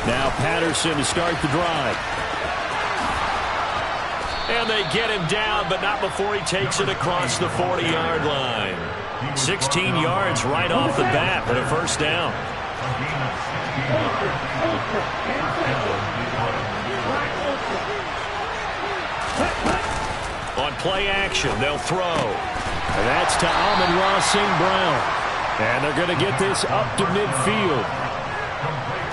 Now Patterson to start the drive. And they get him down, but not before he takes it across the 40-yard line. 16 yards right off the bat, but a first down. On play action, they'll throw. And that's to Amon-Ra St. Brown. And they're going to get this up to midfield.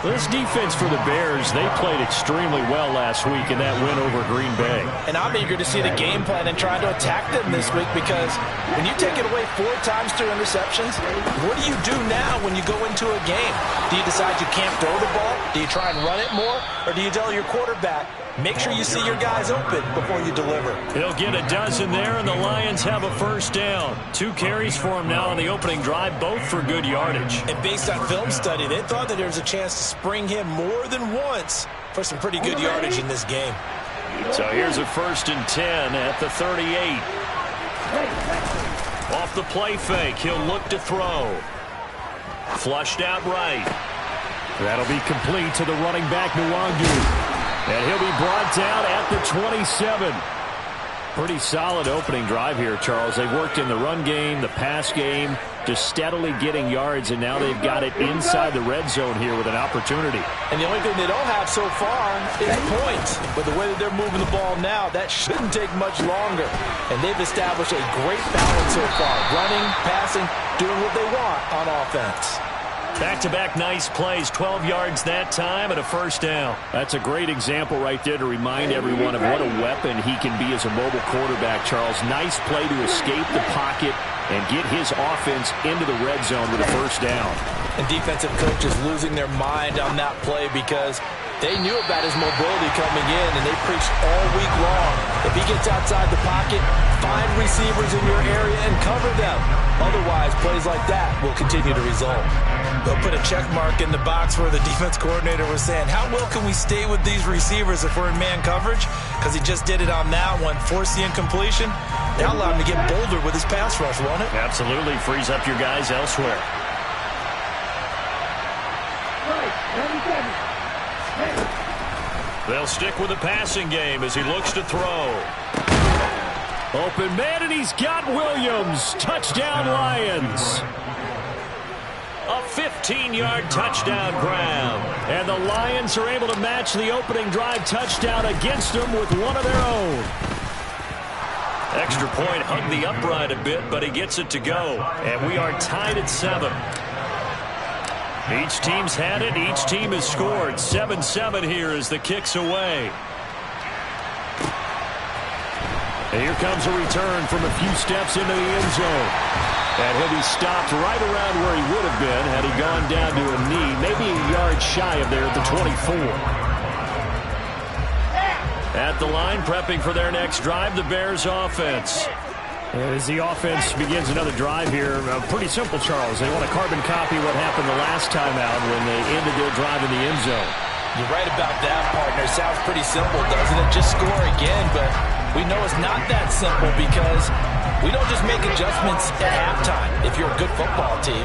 This defense for the Bears, they played extremely well last week in that win over Green Bay. And I'm eager to see the game plan and trying to attack them this week, because when you take it away 4 times through interceptions, what do you do now when you go into a game? Do you decide you can't throw the ball? Do you try and run it more? Or do you tell your quarterback, make sure you see your guys open before you deliver? He'll get a dozen there, and the Lions have a first down. 2 carries for him now on the opening drive, both for good yardage. And based on film study, they thought that there was a chance to spring him more than once for some pretty good yardage in this game. So here's a 1st and 10 at the 38. Off the play fake, he'll look to throw. Flushed out right. That'll be complete to the running back, Nwangu. And he'll be brought down at the 27. Pretty solid opening drive here, Charles. They've worked in the run game, the pass game, just steadily getting yards, and now they've got it inside the red zone here with an opportunity. And the only thing they don't have so far is points. But the way that they're moving the ball now, that shouldn't take much longer. And they've established a great balance so far. Running, passing, doing what they want on offense. Back-to-back nice plays, 12 yards that time and a first down. That's a great example right there to remind everyone of what a weapon he can be as a mobile quarterback, Charles. Nice play to escape the pocket and get his offense into the red zone with a first down. And defensive coaches losing their mind on that play because they knew about his mobility coming in, and they preached all week long. If he gets outside the pocket, find receivers in your area and cover them. Otherwise, plays like that will continue to result. They'll put a check mark in the box where the defense coordinator was saying, how well can we stay with these receivers if we're in man coverage? Because he just did it on that one, forced the incompletion. Now allow him to get bolder with his pass rush, won't it? Absolutely, frees up your guys elsewhere. They'll stick with the passing game as he looks to throw. Open man, and he's got Williams. Touchdown, Lions. A 15-yard touchdown grab. And the Lions are able to match the opening drive touchdown against them with one of their own. Extra point hugged the upright a bit, but he gets it to go. And we are tied at 7. Each team's had it. Each team has scored. 7-7 here as the kick's away. And here comes a return from a few steps into the end zone. And he'll be stopped right around where he would have been had he gone down to a knee, maybe a yard shy of there at the 24. At the line, prepping for their next drive, the Bears offense. As the offense begins another drive here, pretty simple, Charles. They want to carbon copy what happened the last time out when they ended their drive in the end zone. You're right about that, partner. Sounds pretty simple, doesn't it? Just score again, but we know it's not that simple because we don't just make adjustments at halftime if you're a good football team.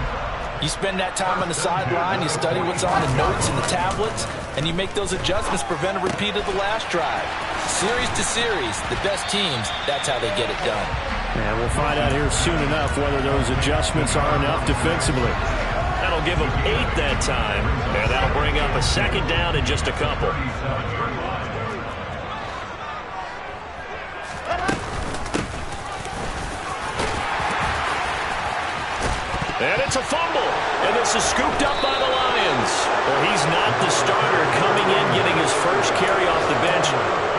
You spend that time on the sideline, you study what's on the notes and the tablets, and you make those adjustments, prevent a repeat of the last drive. Series to series, the best teams, that's how they get it done. And we'll find out here soon enough whether those adjustments are enough defensively. That'll give them 8 that time, and that'll bring up a second down in just a couple. And it's a fumble, and this is scooped up by the Lions. Well, he's not the starter coming in, getting his first carry off the bench.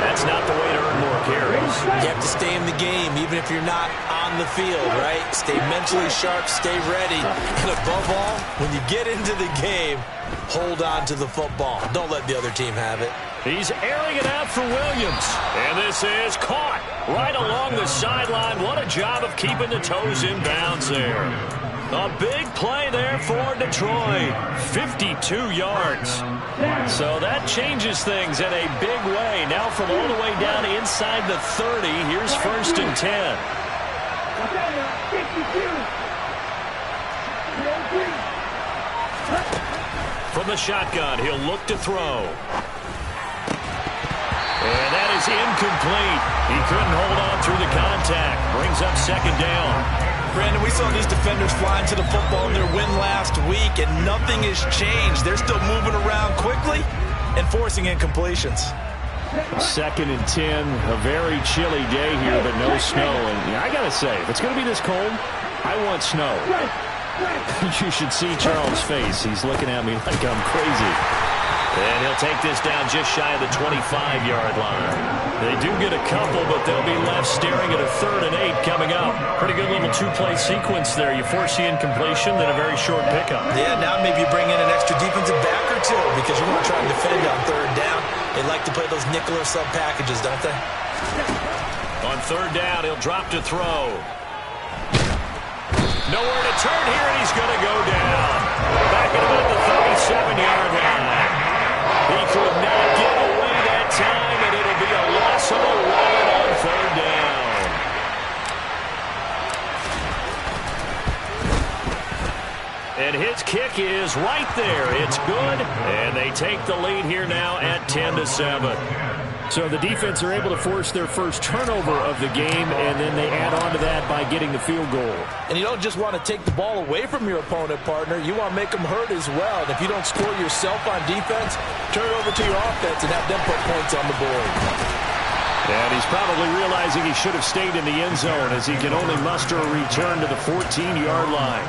That's not the way to earn more carries. You have to stay in the game, even if you're not on the field, right? Stay mentally sharp, stay ready. And above all, when you get into the game, hold on to the football. Don't let the other team have it. He's airing it out for Williams. And this is caught right along the sideline. What a job of keeping the toes in bounds there. A big play there for Detroit. 52 yards. So that changes things in a big way. Now from all the way down inside the 30, here's 1st and 10. From the shotgun, he'll look to throw. And that is incomplete. He couldn't hold on through the contact. Brings up second down. Brandon, we saw these defenders flying to the football in their win last week, and nothing has changed. They're still moving around quickly and forcing incompletions. 2nd and 10, a very chilly day here, but no snow. And I got to say, if it's going to be this cold, I want snow. You should see Charles' face. He's looking at me like I'm crazy. And he'll take this down just shy of the 25-yard line. They do get a couple, but they'll be left staring at a 3rd and 8 coming up. Pretty good little two-play sequence there. You force the incompletion, then a very short pickup. Yeah, now maybe you bring in an extra defensive back or two because you want to try and defend on 3rd down. They like to play those nickel or sub packages, don't they? On 3rd down, he'll drop to throw. Nowhere to turn here, and he's going to go down. Back at about the 37-yard line. He could not get away that time, and it'll be a loss of 11 on 3rd down. And his kick is right there. It's good, and they take the lead here now at 10-7. So the defense are able to force their first turnover of the game, and then they add on to that by getting the field goal. And you don't just want to take the ball away from your opponent, partner. You want to make them hurt as well. And if you don't score yourself on defense, turn it over to your offense and have them put points on the board. And he's probably realizing he should have stayed in the end zone as he can only muster a return to the 14-yard line.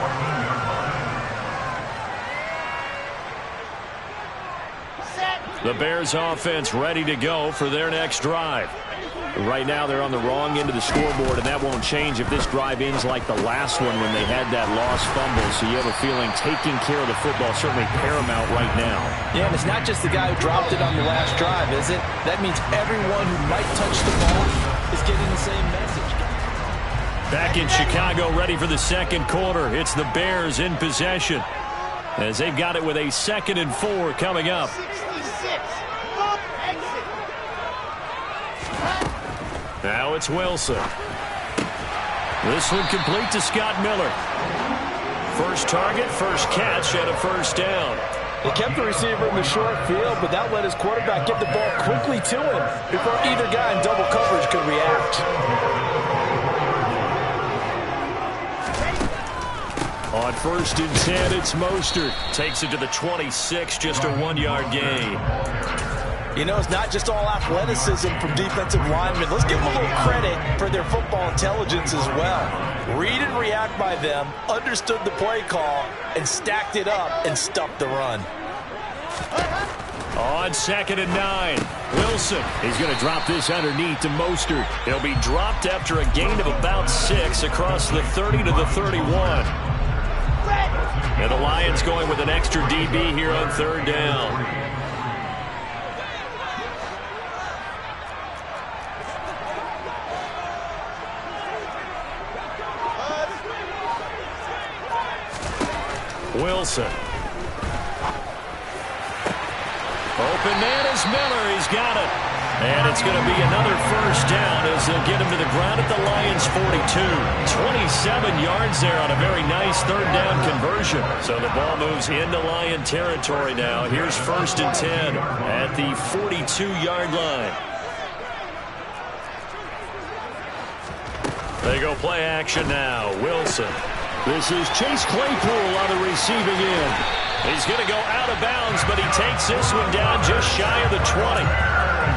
The Bears offense ready to go for their next drive. Right now they're on the wrong end of the scoreboard, and that won't change if this drive ends like the last one when they had that lost fumble. So you have a feeling taking care of the football certainly paramount right now. Yeah, and it's not just the guy who dropped it on the last drive, is it? That means everyone who might touch the ball is getting the same message. Back in Chicago, ready for the second quarter. It's the Bears in possession as they've got it with a 2nd and 4 coming up. Now it's Wilson. This one complete to Scott Miller. First target, first catch, and a 1st down. They kept the receiver in the short field, but that let his quarterback get the ball quickly to him before either guy in double coverage could react. On 1st and 10, it's Mostert. Takes it to the 26, just a 1-yard gain. You know, it's not just all athleticism from defensive linemen. Let's give them a little credit for their football intelligence as well. Read and react by them, understood the play call, and stacked it up and stuffed the run. On 2nd and 9, Wilson is going to drop this underneath to Mostert. He'll be dropped after a gain of about 6 across the 30 to the 31. And the Lions going with an extra DB here on 3rd down. Wilson. Open man is Miller. He's got it. And it's going to be another 1st down as they'll get him to the ground at the Lions' 42. 27 yards there on a very nice 3rd down conversion. So the ball moves into Lion territory now. Here's 1st and 10 at the 42-yard line. They go play action now. Wilson. This is Chase Claypool on the receiving end. He's going to go out of bounds, but he takes this one down just shy of the 20.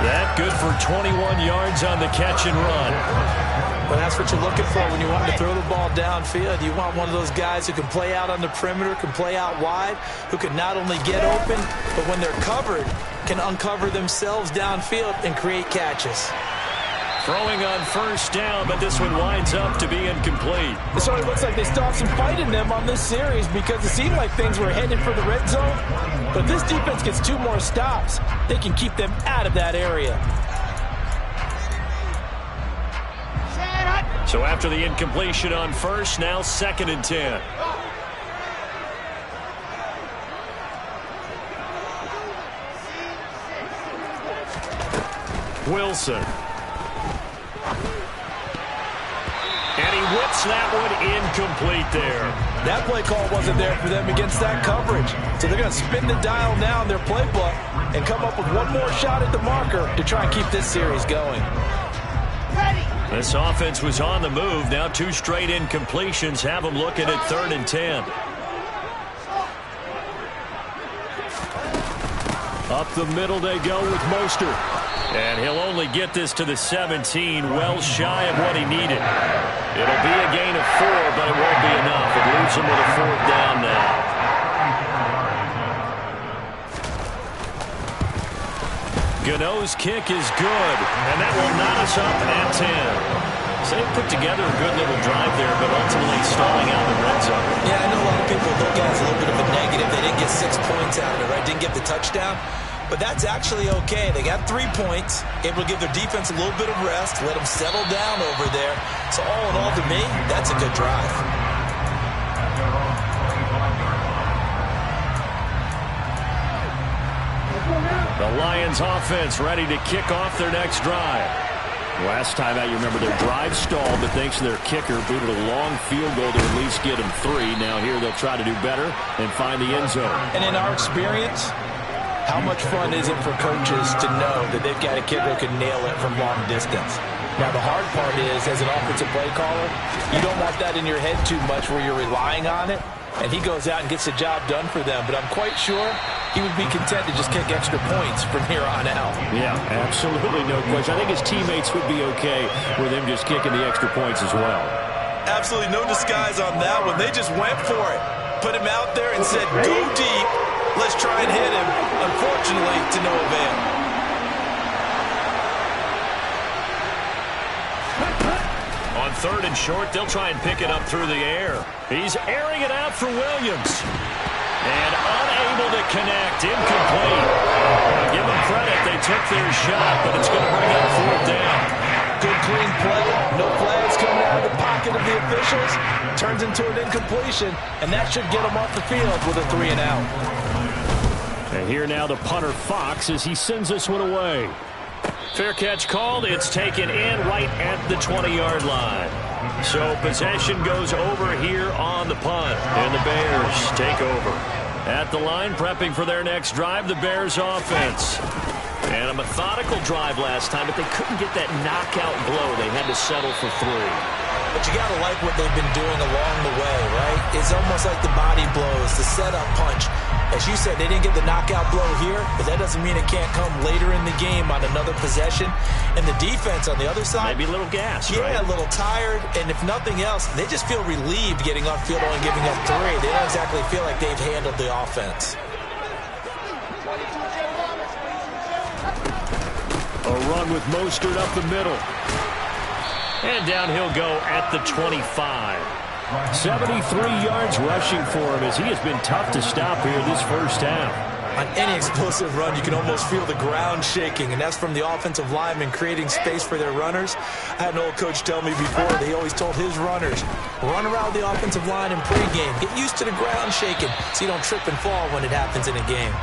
That good for 21 yards on the catch and run. Well, that's what you're looking for when you want to throw the ball downfield. You want one of those guys who can play out on the perimeter, can play out wide, who can not only get open, but when they're covered, can uncover themselves downfield and create catches. Throwing on 1st down, but this one winds up to be incomplete. It sort of looks like they still have some fight in them on this series because it seemed like things were headed for the red zone. But if this defense gets 2 more stops, they can keep them out of that area. So after the incompletion on 1st, now 2nd and 10. Wilson. And he whips that one incomplete there. That play call wasn't there for them against that coverage. So they're going to spin the dial now in their playbook and come up with one more shot at the marker to try and keep this series going. This offense was on the move. Now 2 straight incompletions have them looking at 3rd and 10. Up the middle they go with Mostert. And he'll only get this to the 17, well shy of what he needed. It'll be a gain of 4, but it won't be enough. It leaves him with a 4th down now. Gano's kick is good, and that will knot us up at 10. So they put together a good little drive there, but ultimately stalling out the red zone. Yeah, I know a lot of people look at it as a little bit of a negative. They didn't get 6 points out of it, right? Didn't get the touchdown. But that's actually okay. They got 3 points. Able to give their defense a little bit of rest, let them settle down over there. So all in all, to me, that's a good drive. The Lions offense ready to kick off their next drive. Last time out, you remember their drive stalled, but thanks to their kicker, booted a long field goal to at least get them 3. Now here they'll try to do better and find the end zone. And in our experience, how much fun is it for coaches to know that they've got a kicker who can nail it from long distance? Now, the hard part is, as an offensive play caller, you don't want that in your head too much where you're relying on it, and he goes out and gets the job done for them. But I'm quite sure he would be content to just kick extra points from here on out. Yeah, absolutely no question. I think his teammates would be okay with him just kicking the extra points as well. Absolutely no disguise on that one. They just went for it. Put him out there and said, go deep. Let's try and hit him. Unfortunately, to no avail. On 3rd and short, they'll try and pick it up through the air. He's airing it out for Williams. And unable to connect. Incomplete. Give them credit. They took their shot, but it's going to bring up 4th down. Good clean play. No flags coming out of the pocket of the officials. Turns into an incompletion, and that should get them off the field with a 3 and out. And here now the punter Fox as he sends this one away. Fair catch called. It's taken in right at the 20-yard line. So possession goes over here on the punt. And the Bears take over. At the line, prepping for their next drive, the Bears offense. And a methodical drive last time, but they couldn't get that knockout blow. They had to settle for 3. But you got to like what they've been doing along the way, right? It's almost like the body blows, the setup punch. As you said, they didn't get the knockout blow here, but that doesn't mean it can't come later in the game on another possession. And the defense on the other side, maybe a little gassed, yeah, right? A little tired. And if nothing else, they just feel relieved getting off field and giving up 3. They don't exactly feel like they've handled the offense. A run with Mostert up the middle. And down he'll go at the 25. 73 yards rushing for him as he has been tough to stop here this first half. On any explosive run, you can almost feel the ground shaking, and that's from the offensive linemen creating space for their runners. I had an old coach tell me before, they always told his runners, run around the offensive line in pregame. Get used to the ground shaking so you don't trip and fall when it happens in a game.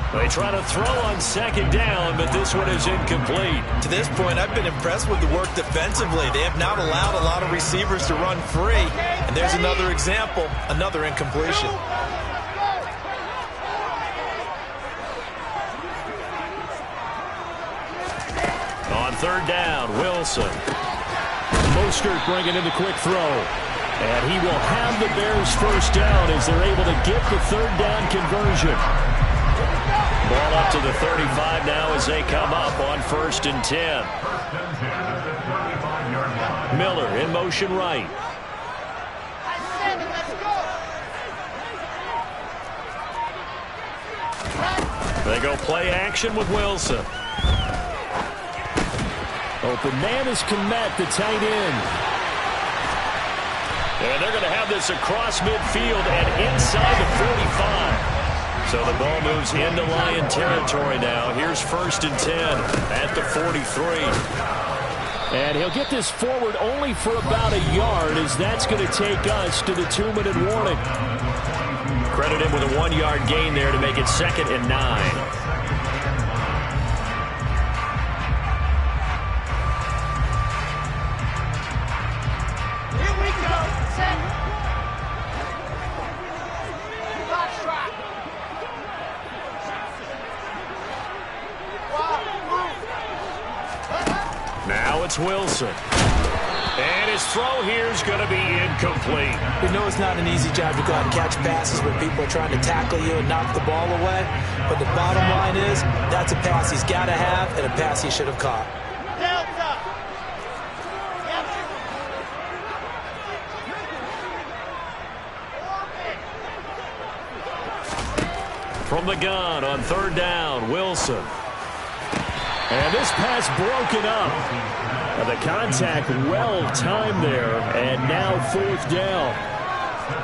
They try to throw on 2nd down, but this one is incomplete. To this point, I've been impressed with the work defensively. They have not allowed a lot of receivers to run free. And there's another example, another incompletion. On 3rd down, Wilson. Mostert bringing in the quick throw. And he will have the Bears first down as they're able to get the 3rd down conversion. Ball up to the 35 now as they come up on 1st and 10. Miller in motion right. They go play action with Wilson. Open man is Kmet, the tight end. And they're going to have this across midfield and inside the 45. So the ball moves into Lion territory now. Here's 1st and 10 at the 43. And he'll get this forward only for about a yard as that's going to take us to the 2-minute warning. Credit him with a 1-yard gain there to make it 2nd and 9. Wilson. And his throw here is going to be incomplete. We know it's not an easy job to go out and catch passes when people are trying to tackle you and knock the ball away. But the bottom line is, that's a pass he's got to have and a pass he should have caught. From the gun on third down, Wilson. And this pass broken up. And the contact well-timed there, and now fourth down.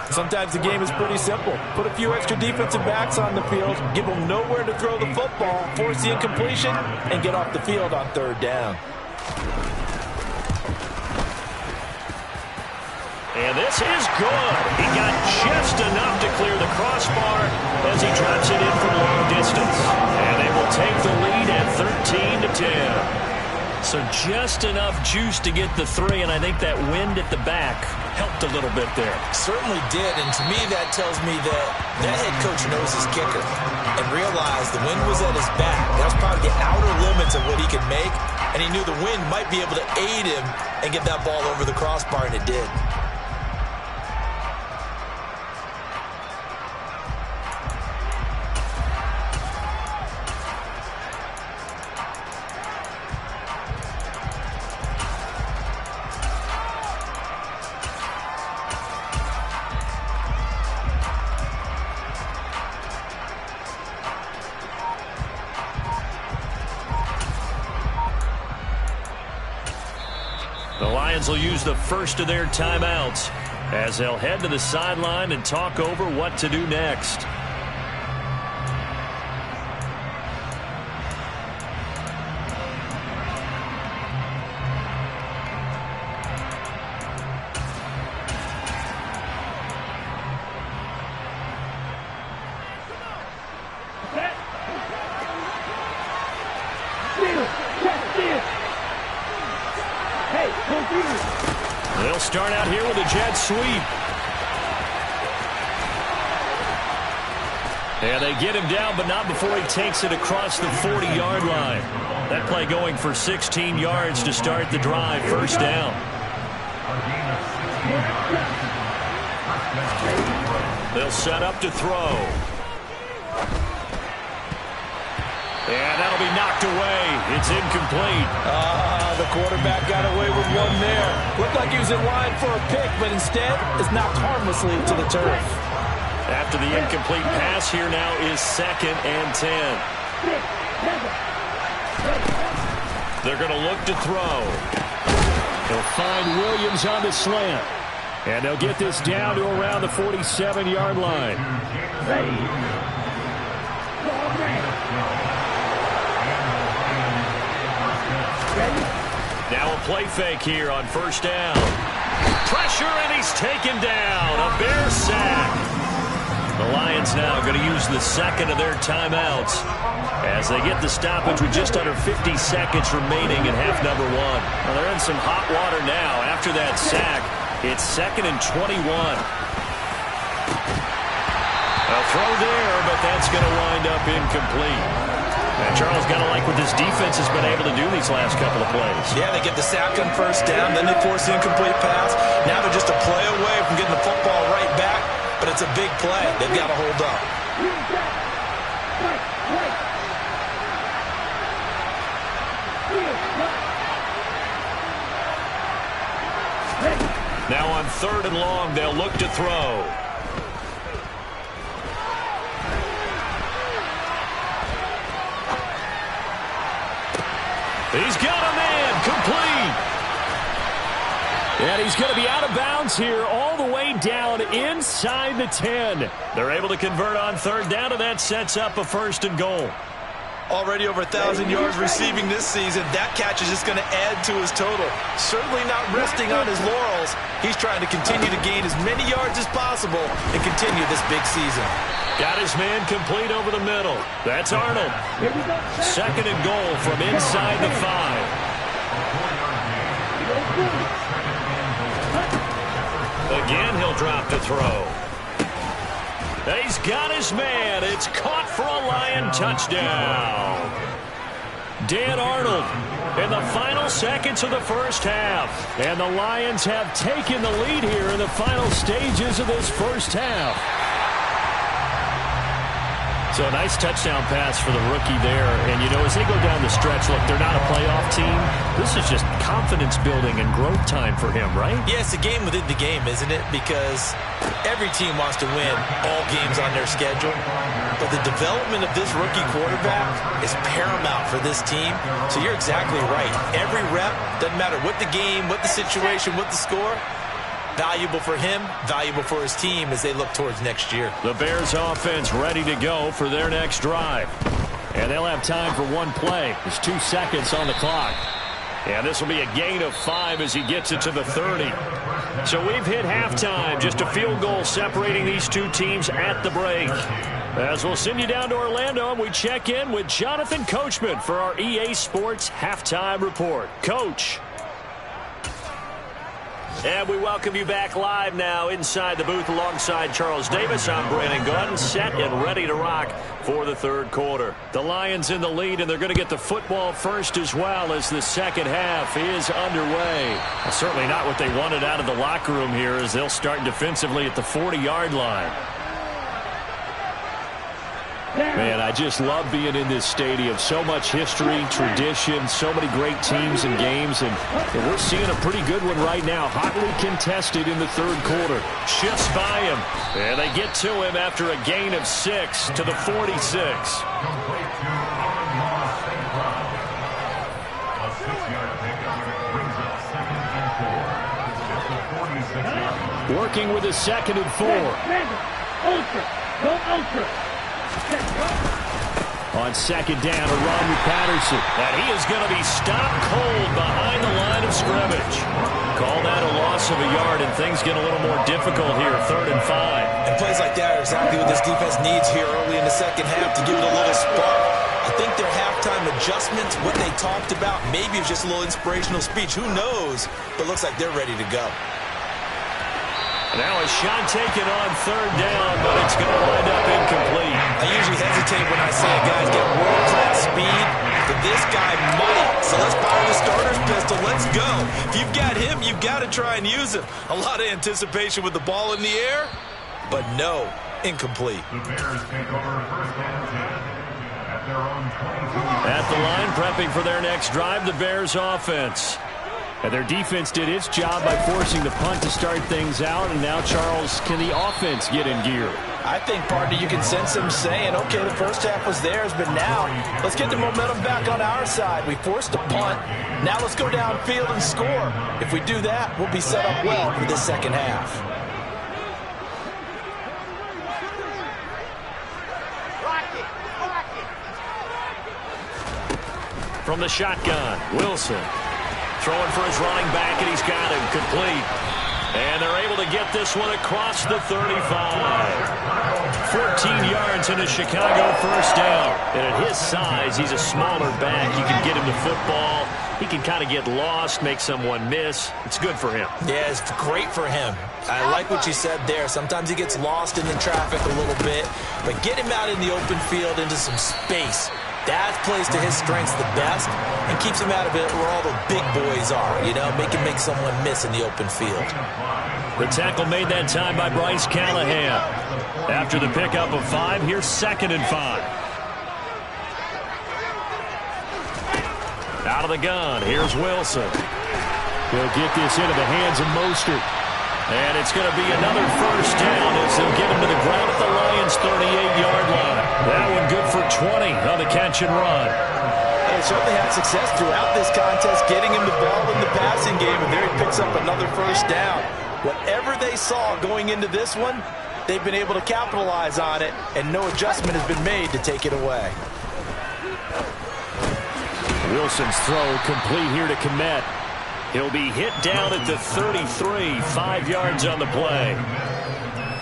Sometimes the game is pretty simple. Put a few extra defensive backs on the field, give them nowhere to throw the football, force the incompletion, and get off the field on third down. And this is good. He got just enough to clear the crossbar as he drops it in from long distance. And they will take the lead at 13-10. So just enough juice to get the 3, and I think that wind at the back helped a little bit there. Certainly did, and to me that tells me that head coach knows his kicker and realized the wind was at his back. That was probably the outer limits of what he could make, and he knew the wind might be able to aid him and get that ball over the crossbar, and it did. The Lions will use the first of their timeouts as they'll head to the sideline and talk over what to do next. They'll start out here with a jet sweep. And they get him down, but not before he takes it across the 40-yard line. That play going for 16 yards to start the drive. First down. They'll set up to throw. And that'll be knocked away. It's incomplete. The quarterback got away with one there. Looked like he was in line for a pick, but instead is knocked harmlessly to the turf. After the incomplete pass, here now is 2nd and 10. They're going to look to throw. They'll find Williams on the slant. And they'll get this down to around the 47-yard line. Now a play fake here on first down. Pressure, and he's taken down. A Bear sack. The Lions now going to use the second of their timeouts as they get the stoppage with just under 50 seconds remaining in half number 1. Well, they're in some hot water now. After that sack, it's 2nd and 21. A throw there, but that's going to wind up incomplete. And Charles, got to like what this defense has been able to do these last couple of plays. Yeah, they get the sack on first down, then they force the incomplete pass. Now they're just a play away from getting the football right back, but it's a big play. They've got to hold up. Now on 3rd and long, they'll look to throw. He's got a man, complete. And he's going to be out of bounds here all the way down inside the 10. They're able to convert on 3rd down, and that sets up a 1st and goal. Already over 1,000 yards receiving this season. That catch is just going to add to his total. Certainly not resting on his laurels. He's trying to continue to gain as many yards as possible and continue this big season. Got his man complete over the middle. That's Arnold. 2nd and goal from inside the 5. Again, he'll drop to throw. He's got his man. It's caught for a Lion touchdown. Dan Arnold in the final seconds of the first half. And the Lions have taken the lead here in the final stages of this first half. So a nice touchdown pass for the rookie there. And, you know, as they go down the stretch, look, they're not a playoff team. This is just confidence building and growth time for him, right? Yeah, it's a game within the game, isn't it? Because every team wants to win all games on their schedule. But the development of this rookie quarterback is paramount for this team. So you're exactly right. Every rep, doesn't matter what the game, what the situation, what the score, valuable for him, valuable for his team as they look towards next year. The Bears offense ready to go for their next drive. And they'll have time for one play. There's 2 seconds on the clock. And this will be a gain of 5 as he gets it to the 30. So we've hit halftime. Just a field goal separating these two teams at the break. As we'll send you down to Orlando, and we check in with Jonathan Coachman for our EA Sports Halftime Report. Coach. And we welcome you back live now inside the booth alongside Charles Davis. I'm Brandon Gaudin, set and ready to rock for the third quarter. The Lions in the lead, and they're going to get the football first as well as the second half is underway. Well, certainly not what they wanted out of the locker room here as they'll start defensively at the 40-yard line. Man, I just love being in this stadium. So much history, tradition, so many great teams and games, and we're seeing a pretty good one right now. Hotly contested in the third quarter. Shifts by him, and they get to him after a gain of 6 to the 46. Working with a 2nd and 4. Ultra. Go ultra. On 2nd down, a run with Patterson. And he is going to be stopped cold behind the line of scrimmage. Call that a loss of a yard, and things get a little more difficult here, 3rd and 5. And plays like that are exactly what this defense needs here early in the second half to give it a little spark. I think their halftime adjustments, what they talked about, maybe it was just a little inspirational speech. Who knows? But looks like they're ready to go. Now a shot taken on 3rd down, but it's going to wind up incomplete. I usually hesitate when I say guys get world-class speed, but this guy might. So let's fire the starter's pistol. Let's go. If you've got him, you've got to try and use him. A lot of anticipation with the ball in the air, but no, incomplete. The Bears take over 1st and 10 at their own 22. At the line, prepping for their next drive, the Bears offense. And their defense did its job by forcing the punt to start things out. And now, Charles, can the offense get in gear? I think, partner, you can sense them saying, okay, the first half was theirs, but now let's get the momentum back on our side. We forced a punt. Now let's go downfield and score. If we do that, we'll be set up well for this second half. From the shotgun, Wilson. Throwing for his running back, and he's got him complete. And they're able to get this one across the 35. 14 yards in a Chicago first down. And at his size, he's a smaller back. You can get him the football. He can kind of get lost, make someone miss. It's good for him. Yeah, it's great for him. I like what you said there. Sometimes he gets lost in the traffic a little bit. But get him out in the open field into some space. That plays to his strengths the best and keeps him out of it where all the big boys are, you know, make someone miss in the open field. The tackle made that time by Bryce Callahan. After the pickup of 5, here's 2nd and 5. Out of the gun, here's Wilson. He'll get this into the hands of Mostert. And it's going to be another first down as they'll get him to the ground at the Lions' 38-yard line. That one good for 20 on the catch and run. They certainly had success throughout this contest, getting him the ball in the passing game, and there he picks up another first down. Whatever they saw going into this one, they've been able to capitalize on it, and no adjustment has been made to take it away. Wilson's throw complete here to Kmet. He'll be hit down at the 33, 5 yards on the play.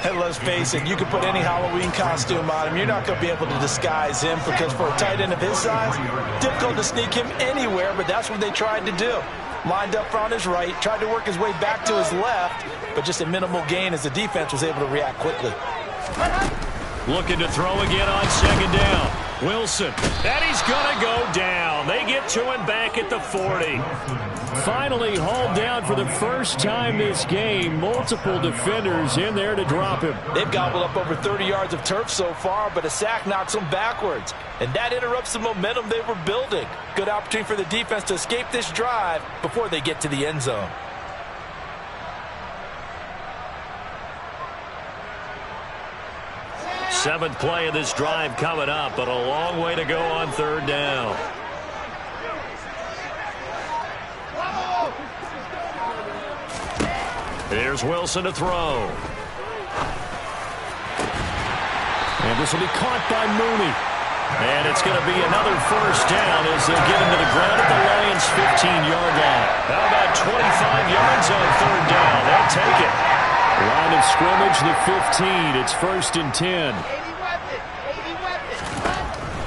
And let's face it, you can put any Halloween costume on him. You're not going to be able to disguise him because for a tight end of his size, difficult to sneak him anywhere, but that's what they tried to do. Lined up on his right, tried to work his way back to his left, but just a minimal gain as the defense was able to react quickly. Looking to throw again on 2nd down. Wilson, and he's going to go down. They get to him back at the 40. Finally hauled down for the first time this game. Multiple defenders in there to drop him. They've gobbled up over 30 yards of turf so far, but a sack knocks them backwards. And that interrupts the momentum they were building. Good opportunity for the defense to escape this drive before they get to the end zone. Seventh play of this drive coming up, but a long way to go on third down. Here's Wilson to throw. And this will be caught by Mooney. And it's going to be another first down as they'll get him to the ground at the Lions' 15-yard line. How about 25 yards on third down? They'll take it. Line of scrimmage, the 15. It's 1st and 10.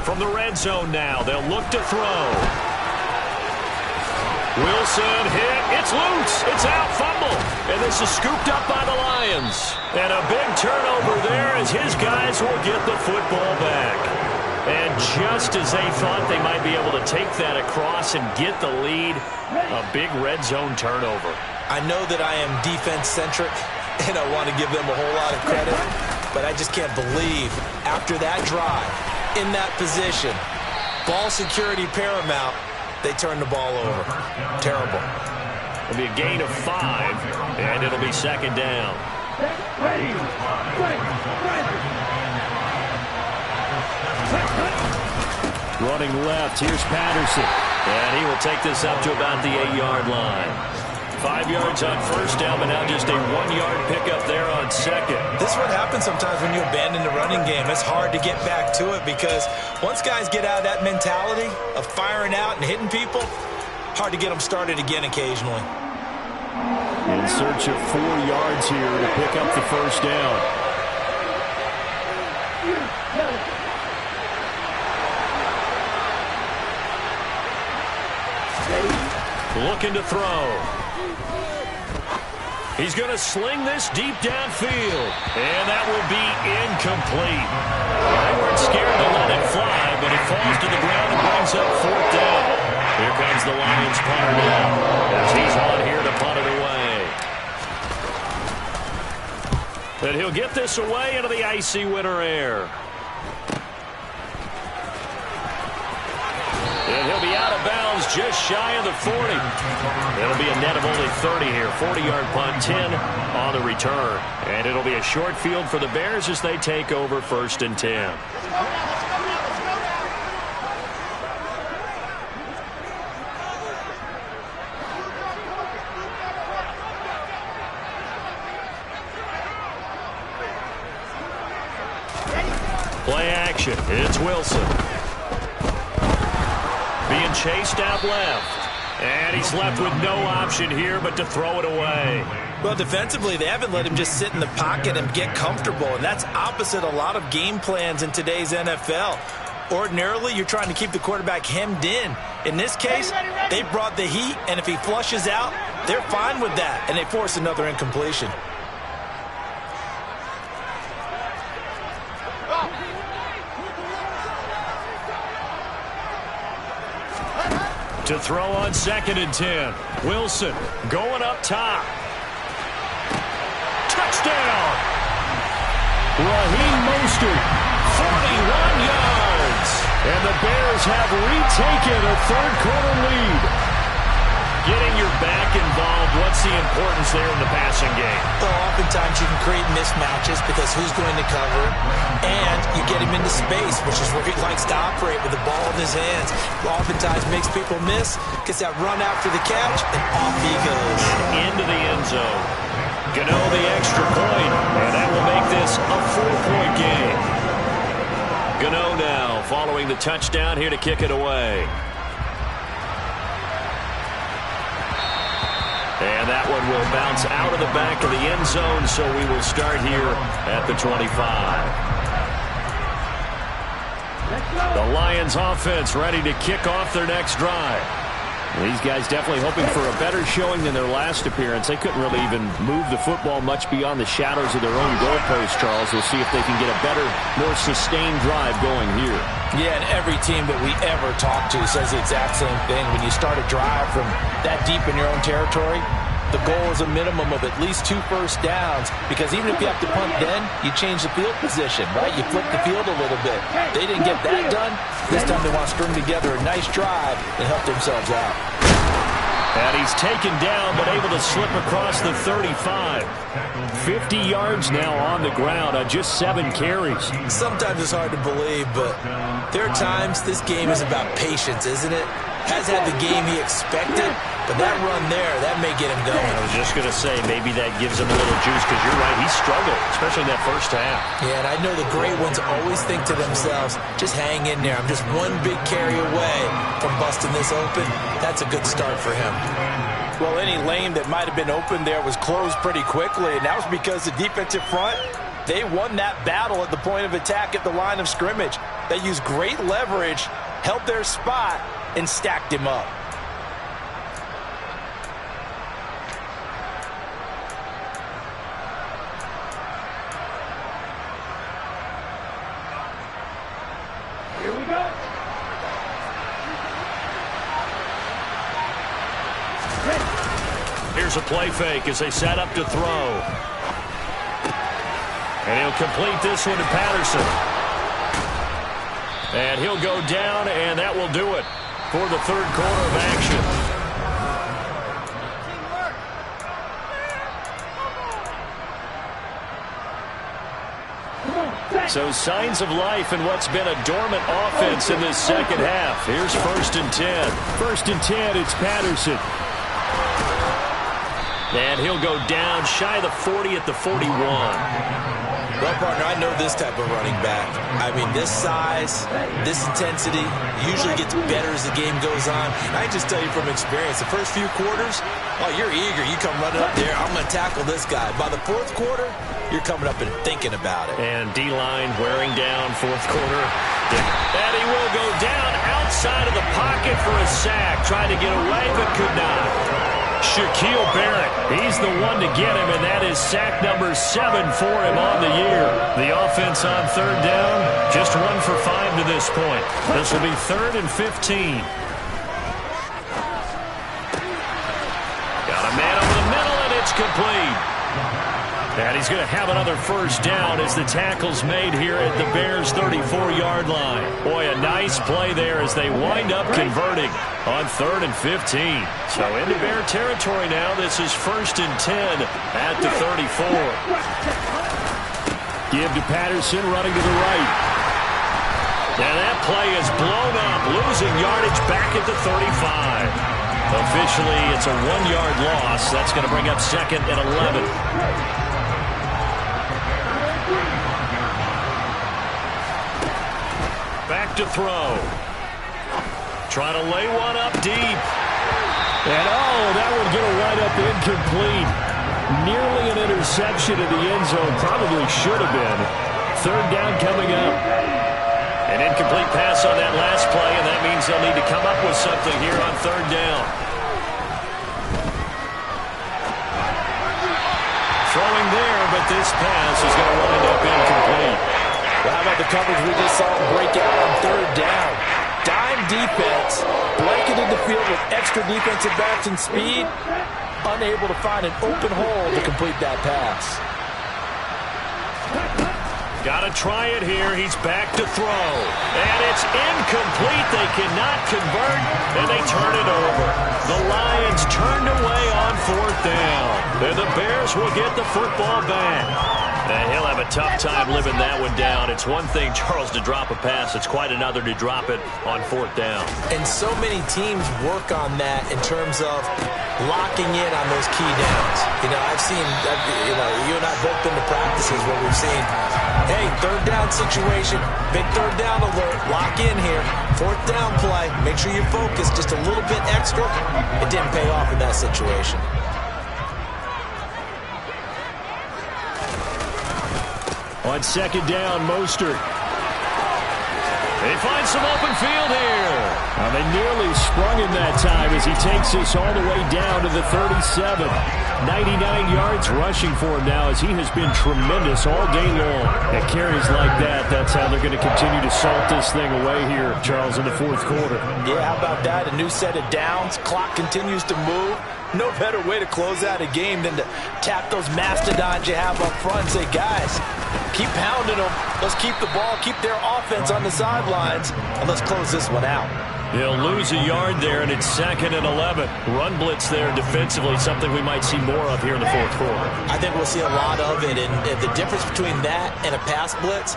From the red zone now, they'll look to throw. Wilson hit. It's loose. It's out. Fumble. And this is scooped up by the Lions. And a big turnover there as his guys will get the football back. And just as they thought they might be able to take that across and get the lead, a big red zone turnover. I know that I am defense-centric, and I want to give them a whole lot of credit, but I just can't believe after that drive, in that position, ball security paramount, they turn the ball over. Terrible. It'll be a gain of 5, and it'll be second down. Running left, here's Patterson. And he will take this up to about the 8-yard line. 5 yards on first down, but now just a 1-yard pickup there on second. This is what happens sometimes when you abandon the running game. It's hard to get back to it because once guys get out of that mentality of firing out and hitting people, hard to get them started again occasionally. In search of 4 yards here to pick up the first down. Looking to throw. He's going to sling this deep downfield. And that will be incomplete. They weren't scared to let it fly, but it falls to the ground and brings up 4th down. Here comes the Lions punter now as he's on here to punt it away. And he'll get this away into the icy winter air. And he'll be out of bounds just shy of the 40. It'll be a net of only 30 here. 40-yard punt, 10 on the return. And it'll be a short field for the Bears as they take over 1st and 10. Play action. It's Wilson. Being chased out left. And he's left with no option here but to throw it away. Well, defensively, they haven't let him just sit in the pocket and get comfortable, and that's opposite a lot of game plans in today's NFL. Ordinarily, you're trying to keep the quarterback hemmed in. In this case, they brought the heat, and if he flushes out, they're fine with that, and they force another incompletion. To throw on 2nd and 10. Wilson going up top. Touchdown! Raheem Mostert, 41 yards. And the Bears have retaken a third-quarter lead. Getting your back involved, what's the importance there in the passing game? Well, oftentimes you can create mismatches because who's going to cover, and you get him into space, which is where he likes to operate with the ball in his hands. Oftentimes makes people miss, gets that run after the catch, and off he goes. Into the end zone. Gano the extra point, and that will make this a 4-point game. Gano now following the touchdown here to kick it away. And that one will bounce out of the back of the end zone, so we will start here at the 25. The Lions offense ready to kick off their next drive. These guys definitely hoping for a better showing than their last appearance. They couldn't really even move the football much beyond the shadows of their own goalpost, Charles. We'll see if they can get a better, more sustained drive going here. Yeah, and every team that we ever talk to says the exact same thing. When you start a drive from that deep in your own territory, the goal is a minimum of at least 2 first downs, because even if you have to punt then, you change the field position, right? You flip the field a little bit. They didn't get that done. This time they want to string together a nice drive and help themselves out. And he's taken down, but able to slip across the 35. 50 yards now on the ground on just 7 carries. Sometimes it's hard to believe, but there are times this game is about patience, isn't it? Has had the game he expected, but that run there, that may get him going. I was just going to say, maybe that gives him a little juice, because you're right, he struggled, especially in that first half. Yeah, and I know the great ones always think to themselves, just hang in there. I'm just one big carry away from busting this open. That's a good start for him. Well, any lane that might have been open there was closed pretty quickly, and that was because the defensive front, they won that battle at the point of attack at the line of scrimmage. They used great leverage, held their spot, and stacked him up. Here we go. Here's a play fake as they set up to throw. And he'll complete this one to Patterson. And he'll go down, and that will do it for the third quarter of action. So signs of life in what's been a dormant offense in this second half. Here's 1st and 10. 1st and 10, it's Patterson. And he'll go down shy of the 40 at the 41. Well, partner, I know this type of running back. I mean, this size, this intensity usually gets better as the game goes on. I just tell you from experience, the first few quarters, oh, you're eager. You come running up there, I'm going to tackle this guy. By the 4th quarter, you're coming up and thinking about it. And D-line wearing down 4th quarter. And he will go down outside of the pocket for a sack. Trying to get away, but could not. Shaquille Barrett, he's the one to get him, and that is sack number 7 for him on the year. The offense on 3rd down, just 1 for 5 to this point. This will be 3rd and 15. Got a man over the middle, and it's complete. And he's going to have another first down as the tackle's made here at the Bears' 34-yard line. Boy, a nice play there as they wind up converting on 3rd and 15. So into Bear territory now. This is 1st and 10 at the 34. Give to Patterson, running to the right. And that play is blown up, losing yardage back at the 35. Officially, it's a 1-yard loss. That's going to bring up 2nd and 11. Back to throw. Trying to lay one up deep. And that would get a wide up incomplete. Nearly an interception in the end zone. Probably should have been. 3rd down coming up. An incomplete pass on that last play, and that means they'll need to come up with something here on 3rd down. Throwing there, but this pass is going to wind up incomplete. Well, how about the coverage we just saw him break out on 3rd down? Dime defense, blanketed the field with extra defensive backs and speed, unable to find an open hole to complete that pass. Got to try it here. He's back to throw. And it's incomplete. They cannot convert, and they turn it over. The Lions turned away on 4th down. And the Bears will get the football back. And he'll have a tough time living that one down. It's one thing, Charles, to drop a pass. It's quite another to drop it on 4th down. And so many teams work on that in terms of locking in on those key downs. You know, I've seen, you and I both been to practices where we've seen, hey, 3rd down situation, big 3rd down alert, lock in here. 4th down play, make sure you focus just a little bit extra. It didn't pay off in that situation. On 2nd down, Mostert. He finds some open field here. They nearly sprung him that time as he takes this all the way down to the 37. 99 yards rushing for him now as he has been tremendous all day long. At carries like that, that's how they're going to continue to salt this thing away here, Charles, in the fourth quarter. Yeah, how about that? A new set of downs. Clock continues to move. No better way to close out a game than to tap those mastodons you have up front and say, guys, keep pounding them. Let's keep the ball, keep their offense on the sidelines, and let's close this one out. He'll lose a yard there, and it's 2nd and 11. Run blitz there defensively, something we might see more of here in the fourth quarter. I think we'll see a lot of it, and the difference between that and a pass blitz,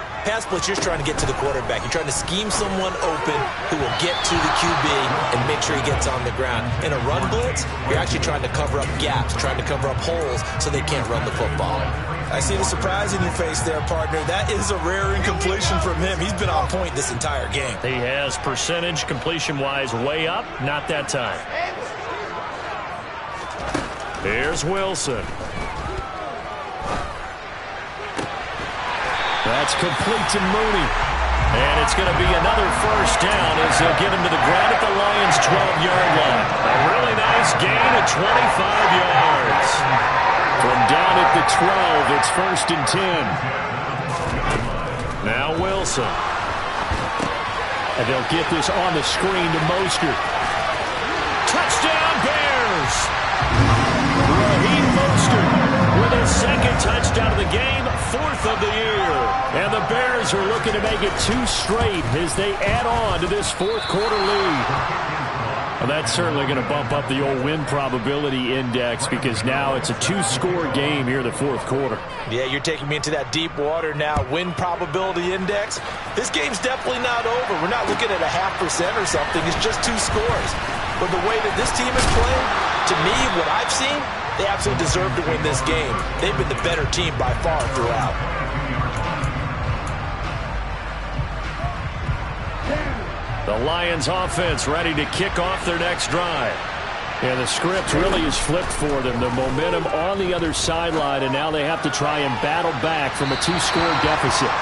you're trying to get to the quarterback. You're trying to scheme someone open who will get to the QB and make sure he gets on the ground. In a run blitz, you're actually trying to cover up gaps, trying to cover up holes so they can't run the football. I see the surprise in your face there, partner. That is a rare incompletion from him. He's been on point this entire game. He has percentage completion-wise way up. Not that time. Here's Wilson. That's complete to Mooney. And it's going to be another first down as they'll get him to the ground at the Lions' 12-yard line. A really nice gain of 25 yards. From down at the 12, it's 1st and 10. Now Wilson. And they'll get this on the screen to Mostert. Touchdown, Bears! Raheem Mostert with his 2nd touchdown of the game, 4th of the year. And the Bears are looking to make it 2 straight as they add on to this fourth quarter lead. Well, that's certainly going to bump up the old win probability index because now it's a 2-score game here in the fourth quarter. Yeah, you're taking me into that deep water now. Win probability index. This game's definitely not over. We're not looking at a 0.5% or something. It's just 2 scores. But the way that this team is playing, to me, what I've seen, they absolutely deserve to win this game. They've been the better team by far throughout. The Lions offense ready to kick off their next drive. And the script really is flipped for them. The momentum on the other sideline, and now they have to try and battle back from a 2-score deficit.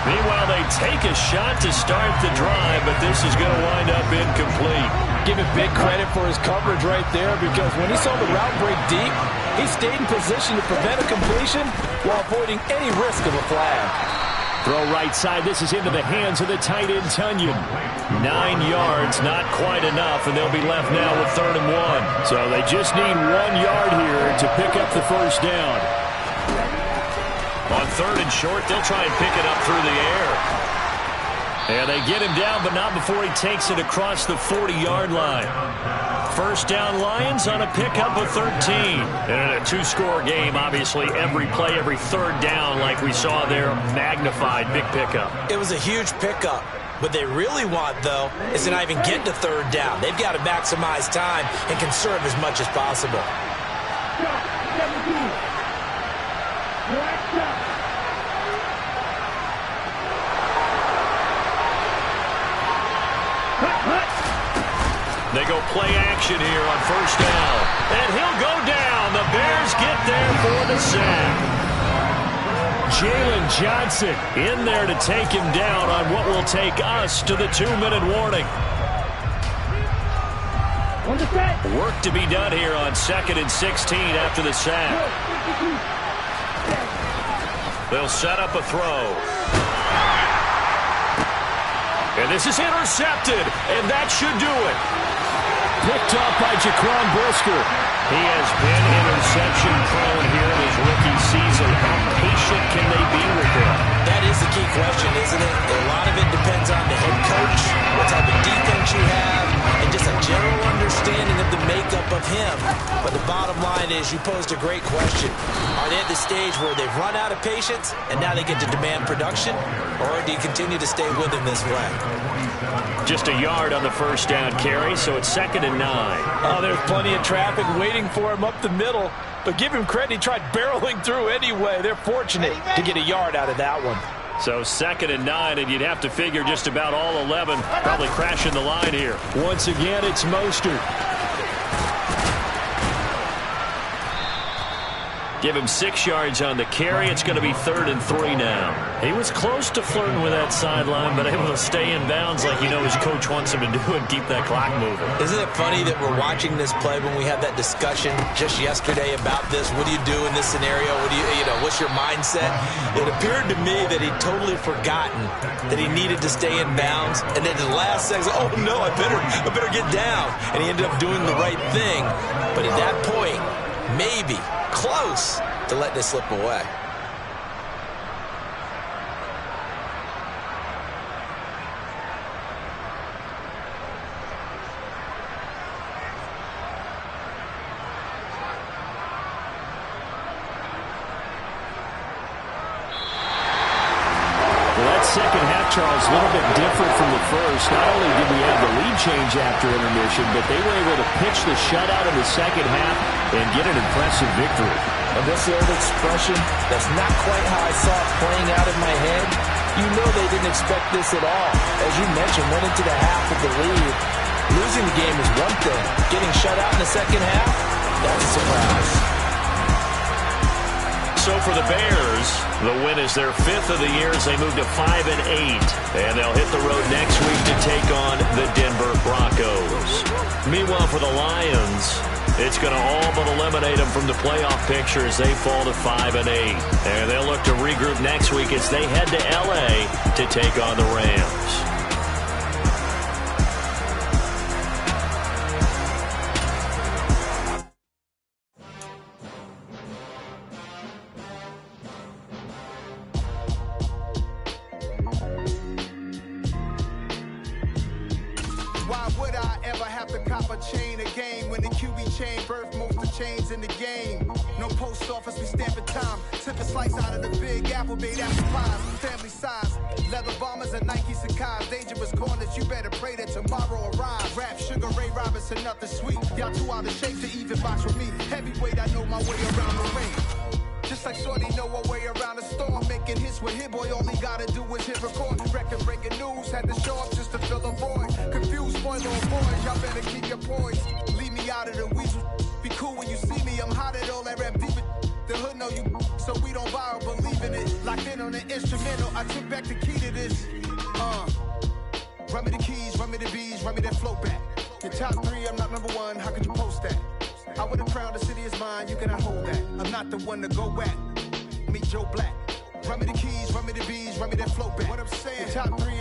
Meanwhile, they take a shot to start the drive, but this is going to wind up incomplete. Give him big credit for his coverage right there because when he saw the route break deep, he stayed in position to prevent a completion while avoiding any risk of a flag. Throw right side. This is into the hands of the tight end, Tunyon. 9 yards, not quite enough, and they'll be left now with 3rd and 1. So they just need 1 yard here to pick up the first down. On 3rd and short, they'll try and pick it up through the air. And they get him down, but not before he takes it across the 40-yard line. First down Lions on a pickup of 13. And in a 2-score game, obviously, every play, every 3rd down, like we saw there, magnified big pickup. It was a huge pickup. What they really want, though, is to not even get to 3rd down. They've got to maximize time and conserve as much as possible. They go play action here on first down. And he'll go down. The Bears get there for the sack. Jalen Johnson in there to take him down on what will take us to the 2-minute warning. Work to be done here on 2nd and 16 after the sack. They'll set up a throw. And this is intercepted, and that should do it. Picked up by Jaquan Brisker. He has been interception prone here in his rookie season. How patient can they be with him? That is the key question, isn't it? A lot of it depends on the head coach, what type of defense you have, and just a general understanding of the makeup of him. But the bottom line is you posed a great question. Are they at the stage where they've run out of patience and now they get to demand production? Or do you continue to stay with him this way? Just a yard on the first down carry, so it's 2nd and 9. Oh, there's plenty of traffic waiting for him up the middle. But give him credit, he tried barreling through anyway. They're fortunate to get a yard out of that one. So 2nd and 9, and you'd have to figure just about all 11 probably crashing the line here. Once again, it's Mostert. Give him 6 yards on the carry. It's going to be 3rd and 3 now. He was close to flirting with that sideline, but able to stay in bounds like his coach wants him to do and keep that clock moving. Isn't it funny that we're watching this play when we had that discussion just yesterday about this? What do you do in this scenario? What do what's your mindset? It appeared to me that he'd totally forgotten that he needed to stay in bounds, and then the last second, oh no, I better get down. And he ended up doing the right thing. But at that point, maybe close to let this slip away. Second half, Charles, a little bit different from the first. Not only did we have the lead change after intermission, but they were able to pitch the shutout in the second half and get an impressive victory. And this old expression, that's not quite how I saw it playing out in my head. You know they didn't expect this at all. As you mentioned, went into the half with the lead. Losing the game is one thing. Getting shut out in the second half, that's a surprise. So for the Bears, the win is their 5th of the year as they move to 5-8. And they'll hit the road next week to take on the Denver Broncos. Meanwhile, for the Lions, it's going to all but eliminate them from the playoff picture as they fall to 5-8. And they'll look to regroup next week as they head to L.A. to take on the Rams. Why would I ever have to cop a chain a game when the QB chain birthed most of chains in the game? No post office, we stamping time. Took a slice out of the big apple, made apple pies, family size. Leather bombers and Nike Sacai's. Dangerous corners, you better pray that tomorrow arrives. Rap, Sugar Ray Robinson, nothing sweet. Y'all too out of shape to even box with me. Heavyweight, I know my way around the ring. Just like Shorty know her way around the storm. Making hits with Hit Boy, all he gotta do is hit record. Record-breaking news, had to show up just to fill a void. Confused, spoiler boys, y'all better keep your poise. Leave me out of the weasel. Be cool when you see me, I'm hot at all that rap deep. The hood know you, so we don't borrow, believe in it. Locked in on the instrumental, I took back the key to this. Run me the keys, run me the bees, run me that flow back. Your top 3, I'm not #1, how could you post that? I would have crowned the city is mine, you cannot hold that. I'm not the one to go at. Meet Joe Black. Run me the keys, run me the bees, run me that flow back. What I'm saying, top 3.